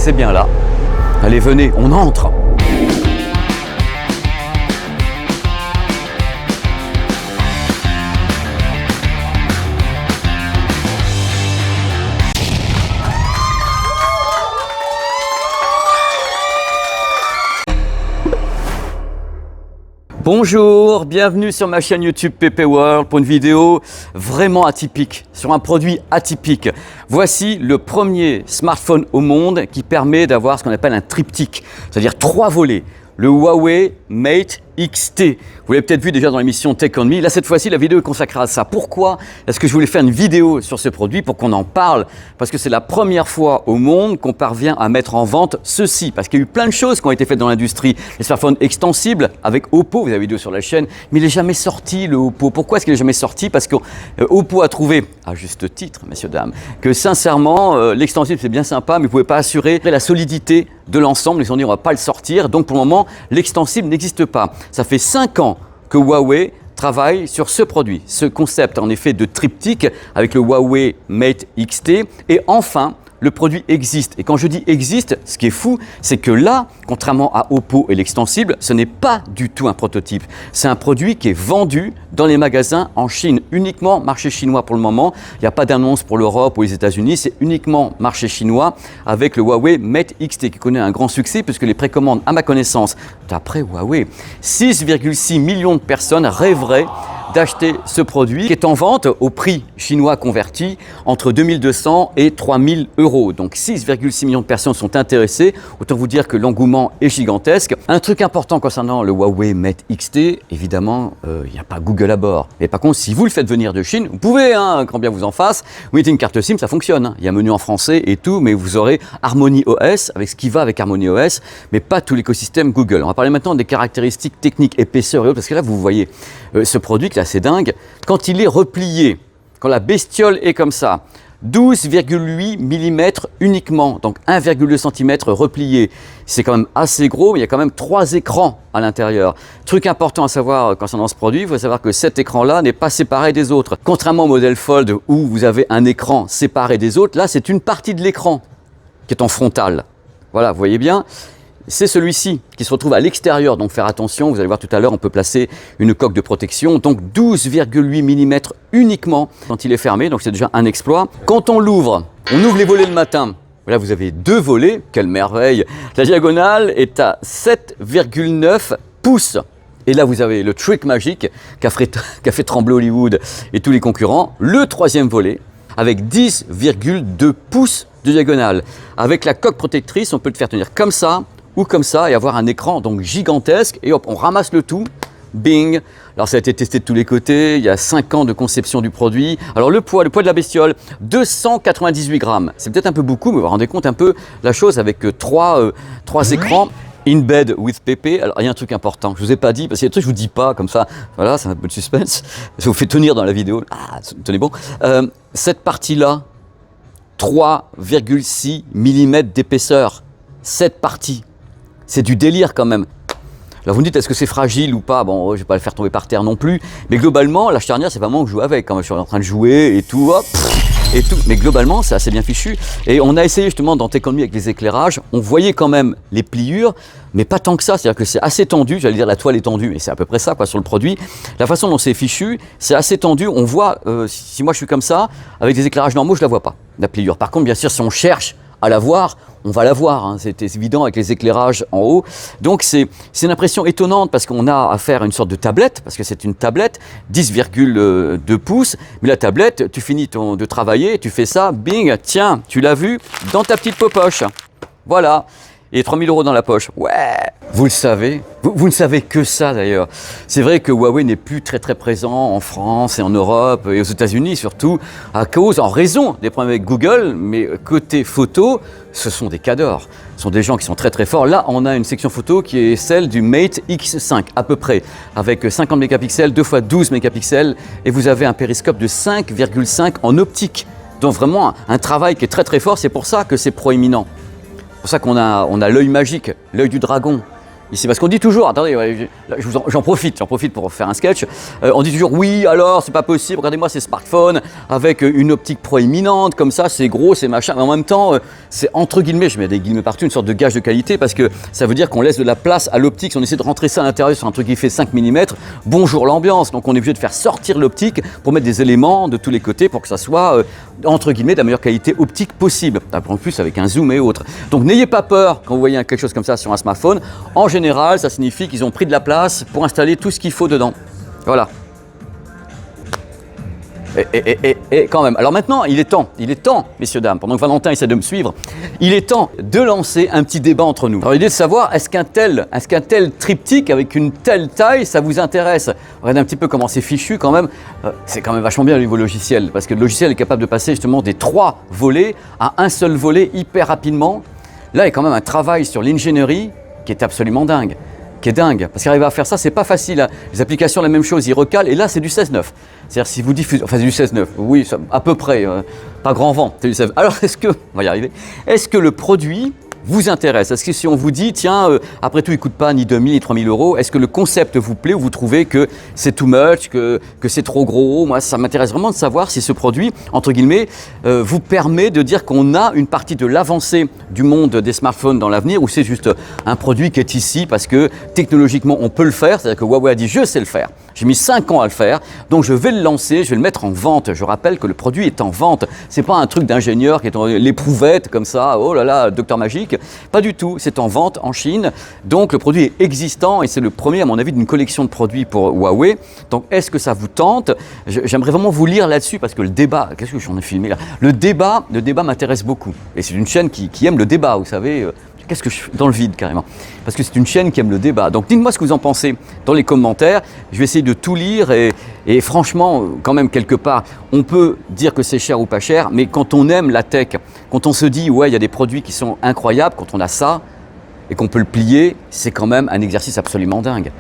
c'est bien là. Allez, venez, on entre. Bonjour, bienvenue sur ma chaîne YouTube PP World pour une vidéo vraiment atypique, sur un produit atypique. Voici le premier smartphone au monde qui permet d'avoir ce qu'on appelle un triptyque, c'est-à-dire 3 volets. Le Huawei Mate XT. Vous l'avez peut-être vu déjà dans l'émission Tech On Me. Là, cette fois-ci, la vidéo est consacrée à ça. Pourquoi est-ce que je voulais faire une vidéo sur ce produit pour qu'on en parle? Parce que c'est la première fois au monde qu'on parvient à mettre en vente ceci. Parce qu'il y a eu plein de choses qui ont été faites dans l'industrie. Les smartphones extensibles avec Oppo, vous avez une vidéo sur la chaîne, mais il n'est jamais sorti le Oppo. Pourquoi est-ce qu'il n'est jamais sorti? Parce que Oppo a trouvé, à juste titre, messieurs, dames, que sincèrement, l'extensible c'est bien sympa, mais vous ne pouvez pas assurer la solidité de l'ensemble. Ils ont dit on ne va pas le sortir. Donc pour le moment, l'extensible n'existe pas. Ça fait 5 ans que Huawei travaille sur ce produit, ce concept en effet de triptyque avec le Huawei Mate XT. Et enfin, le produit existe. Et quand je dis existe, ce qui est fou, c'est que là, contrairement à Oppo et l'extensible, ce n'est pas du tout un prototype. C'est un produit qui est vendu dans les magasins en Chine, uniquement marché chinois pour le moment. Il n'y a pas d'annonce pour l'Europe ou les États-Unis, c'est uniquement marché chinois avec le Huawei Mate XT qui connaît un grand succès puisque les précommandes, à ma connaissance, d'après Huawei, 6,6 millions de personnes rêveraient d'acheter ce produit qui est en vente au prix chinois converti entre 2200 et 3000 euros. Donc 6,6 millions de personnes sont intéressées. Autant vous dire que l'engouement est gigantesque. Un truc important concernant le Huawei Mate XT, évidemment, il n'y a pas Google à bord. Et par contre, si vous le faites venir de Chine, vous pouvez, quand bien vous en fasse, vous mettez une carte SIM, ça fonctionne. Il y a un menu en français et tout, mais vous aurez Harmony OS avec ce qui va avec Harmony OS, mais pas tout l'écosystème Google. On va parler maintenant des caractéristiques techniques, épaisseur et autres, parce que là, vous voyez ce produit qui est assez dingue. Quand il est replié, quand la bestiole est comme ça, 12,8 mm uniquement, donc 1,2 cm replié. C'est quand même assez gros, mais il y a quand même 3 écrans à l'intérieur. Truc important à savoir concernant ce produit, il faut savoir que cet écran-là n'est pas séparé des autres. Contrairement au modèle Fold où vous avez un écran séparé des autres, là c'est une partie de l'écran qui est en frontal. Voilà, vous voyez bien. C'est celui-ci qui se retrouve à l'extérieur, donc faire attention, vous allez voir tout à l'heure, on peut placer une coque de protection, donc 12,8 mm uniquement quand il est fermé, donc c'est déjà un exploit. Quand on l'ouvre, on ouvre les volets le matin, là vous avez 2 volets, quelle merveille. La diagonale est à 7,9 pouces. Et là vous avez le trick magique qui a fait trembler Hollywood et tous les concurrents, le 3e volet avec 10,2 pouces de diagonale. Avec la coque protectrice, on peut le faire tenir comme ça, ou comme ça, et avoir un écran donc gigantesque, et hop, on ramasse le tout, bing. Alors ça a été testé de tous les côtés, il y a 5 ans de conception du produit. Alors le poids de la bestiole, 298 grammes. C'est peut-être un peu beaucoup, mais vous vous rendez compte un peu la chose avec 3 écrans. In bed with Pepe. Alors il y a un truc important, je ne vous ai pas dit, parce qu'il y a des trucs que je ne vous dis pas comme ça, voilà, c'est un peu de suspense, je vous fais tenir dans la vidéo, tenez bon. Cette partie-là, 3,6 mm d'épaisseur, cette partie. C'est du délire quand même. Alors vous me dites, est-ce que c'est fragile ou pas? Bon, je ne vais pas le faire tomber par terre non plus. Mais globalement, la charnière, c'est vraiment que je joue avec. Quand je suis en train de jouer et tout, hop, et tout. Mais globalement, c'est assez bien fichu. Et on a essayé justement dans Tech On Me avec les éclairages. On voyait quand même les pliures, mais pas tant que ça. C'est-à-dire que c'est assez tendu. J'allais dire la toile est tendue, mais c'est à peu près ça quoi, sur le produit. La façon dont c'est fichu, c'est assez tendu. On voit, si moi je suis comme ça, avec des éclairages normaux, je ne la vois pas, la pliure. Par contre, bien sûr, si on cherche à la voir, on va la voir, hein. C'est évident avec les éclairages en haut. Donc c'est une impression étonnante parce qu'on a affaire à une sorte de tablette, parce que c'est une tablette, 10,2 pouces, mais la tablette, tu finis de travailler, tu fais ça, bing, tiens, tu l'as vu dans ta petite poche. Voilà. Et 3000 € dans la poche. Ouais, vous le savez. Vous ne savez que ça d'ailleurs. C'est vrai que Huawei n'est plus très présent en France et en Europe et aux États-Unis surtout en raison des problèmes avec Google. Mais côté photo, ce sont des cadors. Ce sont des gens qui sont très forts. Là, on a une section photo qui est celle du Mate X5 à peu près, avec 50 mégapixels, 2 x 12 mégapixels, et vous avez un périscope de 5,5 en optique. Donc vraiment un travail qui est très fort. C'est pour ça que c'est proéminent. C'est pour ça qu'on a l'œil magique, l'œil du dragon. ici, parce qu'on dit toujours, attendez, j'en profite pour faire un sketch, on dit toujours oui alors c'est pas possible, regardez-moi ces smartphones avec une optique proéminente, comme ça c'est gros, c'est machin, mais en même temps c'est entre guillemets, je mets des guillemets partout, une sorte de gage de qualité parce que ça veut dire qu'on laisse de la place à l'optique, si on essaie de rentrer ça à l'intérieur sur un truc qui fait 5 mm, bonjour l'ambiance, donc on est obligé de faire sortir l'optique pour mettre des éléments de tous les côtés pour que ça soit entre guillemets de la meilleure qualité optique possible, en plus avec un zoom et autres. Donc n'ayez pas peur quand vous voyez quelque chose comme ça sur un smartphone, en général ça signifie qu'ils ont pris de la place pour installer tout ce qu'il faut dedans. Voilà. Et quand même. Alors maintenant, il est temps, messieurs, dames, pendant que Valentin essaie de me suivre, il est temps de lancer un petit débat entre nous. Alors l'idée de savoir, est-ce qu'un tel triptyque avec une telle taille, ça vous intéresse? Regardez un petit peu comment c'est fichu quand même. C'est quand même vachement bien au niveau logiciel, parce que le logiciel est capable de passer justement des 3 volets à un seul volet hyper rapidement. Là, il y a quand même un travail sur l'ingénierie qui est absolument dingue. Parce qu'arriver à faire ça, c'est pas facile. Hein. Les applications, la même chose, ils recalent, et là, c'est du 16.9. C'est-à-dire, si vous diffusez, enfin, c'est du 16.9, oui, ça, à peu près, pas grand vent, c'est du 16. Alors, on va y arriver, est-ce que le produit vous intéresse? Est-ce que si on vous dit, tiens, après tout, il ne coûte pas ni 2 000 ni 3 000 euros, est-ce que le concept vous plaît ou vous trouvez que c'est too much, que c'est trop gros? Moi, ça m'intéresse vraiment de savoir si ce produit, entre guillemets, vous permet de dire qu'on a une partie de l'avancée du monde des smartphones dans l'avenir, ou c'est juste un produit qui est ici parce que technologiquement, on peut le faire, c'est-à-dire que Huawei a dit, je sais le faire. J'ai mis 5 ans à le faire, donc je vais le lancer, je vais le mettre en vente. Je rappelle que le produit est en vente. C'est pas un truc d'ingénieur qui est dans l'éprouvette comme ça, oh là là, docteur magique. Pas du tout, c'est en vente en Chine. Donc le produit est existant et c'est le premier, à mon avis, d'une collection de produits pour Huawei. Donc est-ce que ça vous tente? J'aimerais vraiment vous lire là-dessus parce que le débat, qu'est-ce que j'en ai filmé là? Le débat m'intéresse beaucoup. Et c'est une chaîne qui aime le débat, vous savez. Qu'est-ce que je fais dans le vide carrément? Parce que c'est une chaîne qui aime le débat. Donc dites-moi ce que vous en pensez dans les commentaires. Je vais essayer de tout lire et franchement, quand même quelque part, on peut dire que c'est cher ou pas cher, mais quand on aime la tech, quand on se dit ouais, il y a des produits qui sont incroyables, quand on a ça et qu'on peut le plier, c'est quand même un exercice absolument dingue.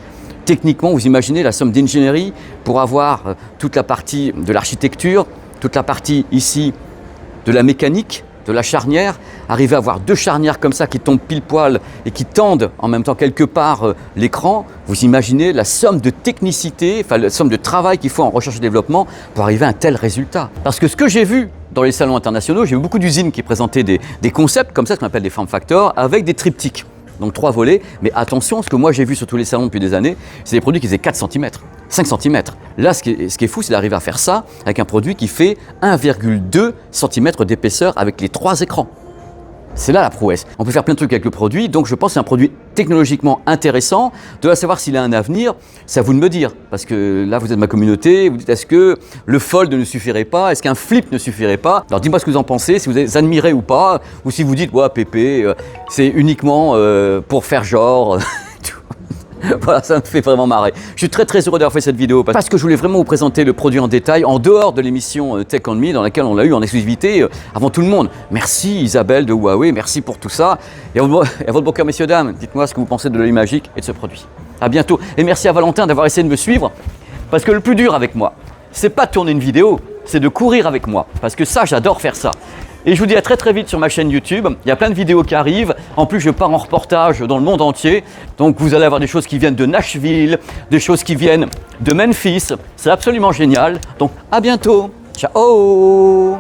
Techniquement, vous imaginez la somme d'ingénierie pour avoir toute la partie de l'architecture, toute la partie ici de la mécanique, de la charnière, arriver à avoir 2 charnières comme ça qui tombent pile poil et qui tendent en même temps quelque part l'écran, vous imaginez la somme de technicité, enfin la somme de travail qu'il faut en recherche et développement pour arriver à un tel résultat. Parce que ce que j'ai vu dans les salons internationaux, j'ai vu beaucoup d'usines qui présentaient des concepts comme ça, ce qu'on appelle des form factors, avec des triptyques. Donc 3 volets, mais attention, ce que moi j'ai vu sur tous les salons depuis des années, c'est des produits qui faisaient 4 cm, 5 cm. Là, ce qui est fou, c'est d'arriver à faire ça avec un produit qui fait 1,2 cm d'épaisseur avec les 3 écrans. C'est là la prouesse. On peut faire plein de trucs avec le produit, donc je pense que c'est un produit technologiquement intéressant. De savoir s'il a un avenir, c'est à vous de me dire. Parce que là, vous êtes ma communauté, vous dites est-ce que le fold ne suffirait pas? Est-ce qu'un flip ne suffirait pas? Alors dites-moi ce que vous en pensez, si vous les admirez ou pas, ou si vous dites, ouais, Pépé, c'est uniquement pour faire genre. Voilà, ça me fait vraiment marrer. Je suis très heureux d'avoir fait cette vidéo parce que je voulais vraiment vous présenter le produit en détail en dehors de l'émission Tech on Me dans laquelle on l'a eu en exclusivité avant tout le monde. Merci Isabelle de Huawei, merci pour tout ça. Et à votre bon cœur, messieurs, dames, dites-moi ce que vous pensez de l'œil magique et de ce produit. À bientôt. Et merci à Valentin d'avoir essayé de me suivre parce que le plus dur avec moi, c'est pas de tourner une vidéo, c'est de courir avec moi parce que ça, j'adore faire ça. Et je vous dis à très vite sur ma chaîne YouTube. Il y a plein de vidéos qui arrivent. En plus, je pars en reportage dans le monde entier. Donc, vous allez avoir des choses qui viennent de Nashville, des choses qui viennent de Memphis. C'est absolument génial. Donc, à bientôt. Ciao!